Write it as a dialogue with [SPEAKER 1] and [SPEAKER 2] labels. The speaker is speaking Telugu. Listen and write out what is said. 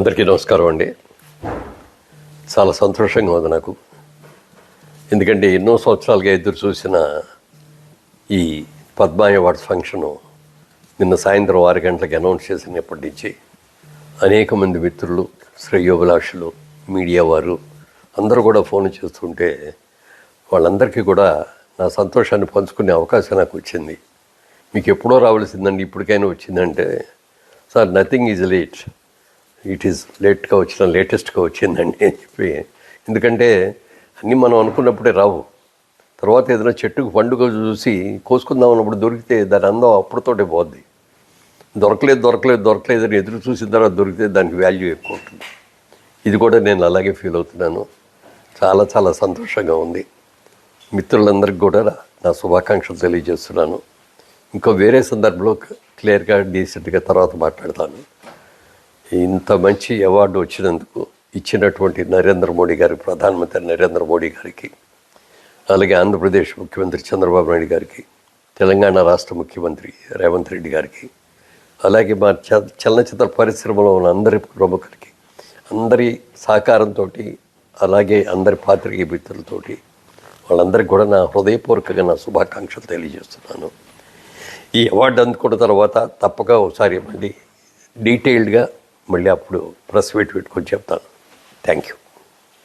[SPEAKER 1] అందరికీ నమస్కారం అండి. చాలా సంతోషంగా ఉంది నాకు. ఎందుకంటే ఎన్నో సంవత్సరాలుగా ఎదురు చూసిన ఈ పద్మ అవార్డ్స్ ఫంక్షను నిన్న సాయంత్రం 6 గంటలకు అనౌన్స్ చేసినప్పటి నుంచి అనేక మంది మిత్రులు, శ్రేయోభిలాషులు, మీడియా వారు అందరూ కూడా ఫోన్ చేస్తుంటే వాళ్ళందరికీ కూడా నా సంతోషాన్ని పంచుకునే అవకాశం నాకు వచ్చింది. మీకు ఎప్పుడో రావాల్సిందండి, ఇప్పటికైనా వచ్చిందంటే, sir nothing is late, it is లేట్గా వచ్చిన లేటెస్ట్గా వచ్చిందండి అని చెప్పి. ఎందుకంటే అన్నీ మనం అనుకున్నప్పుడే రావు. తర్వాత ఏదైనా చెట్టుకు పండుగ చూసి కోసుకుందాం అన్నప్పుడు దొరికితే దాని అందం అప్పుడుతోటే పోద్ది. దొరకలేదు అని ఎదురు చూసిన తర్వాత దొరికితే దానికి వాల్యూ ఎక్కువ ఉంటుంది. ఇది కూడా నేను అలాగే ఫీల్ అవుతున్నాను. చాలా చాలా సంతోషంగా ఉంది. మిత్రులందరికీ కూడా నా శుభాకాంక్షలు తెలియజేస్తున్నాను. ఇంకో వేరే సందర్భంలో క్లియర్గా డీసెంట్గా తర్వాత మాట్లాడతాను. ఇంత మంచి అవార్డు వచ్చినందుకు ఇచ్చినటువంటి నరేంద్ర మోడీ గారికి, ప్రధానమంత్రి నరేంద్ర మోడీ గారికి, అలాగే ఆంధ్రప్రదేశ్ ముఖ్యమంత్రి చంద్రబాబు నాయుడు గారికి, తెలంగాణ రాష్ట్ర ముఖ్యమంత్రి రేవంత్ రెడ్డి గారికి, అలాగే మా చలనచిత్ర పరిశ్రమలో ఉన్న అందరి ప్రముఖులకి, అందరి సహకారంతో, అలాగే అందరి పాత్రికేయ మిత్రులతోటి వాళ్ళందరికీ కూడా నా హృదయపూర్వకంగా నా శుభాకాంక్షలు తెలియజేస్తున్నాను. ఈ అవార్డు అందుకున్న తర్వాత తప్పక ఒకసారి మళ్ళీ డీటెయిల్డ్గా మళ్ళీ అప్పుడు ప్రెస్ మీట్ పెట్టుకొని చెప్తాను. Thank you.